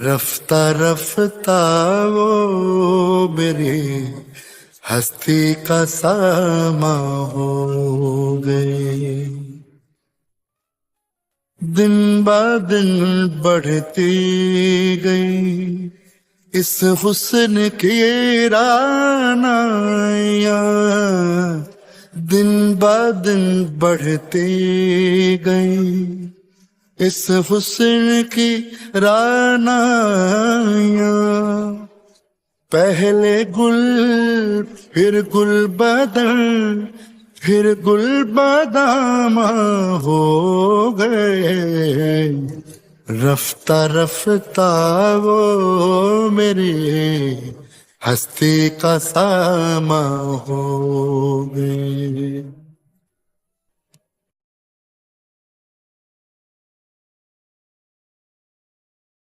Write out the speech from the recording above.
رفتہ رفتہ وہ میری ہستی کا ساما ہو گئے، دن با دن بڑھتی گئی اس حسن کی رعنائیاں، دن با دن بڑھتی گئی اس حسن کی رعنائیاں، پہلے گل پھر گل بدن پھر گل بدامہ ہو گئے، رفتہ رفتہ وہ میری ہستی کا ساما ہو گئے۔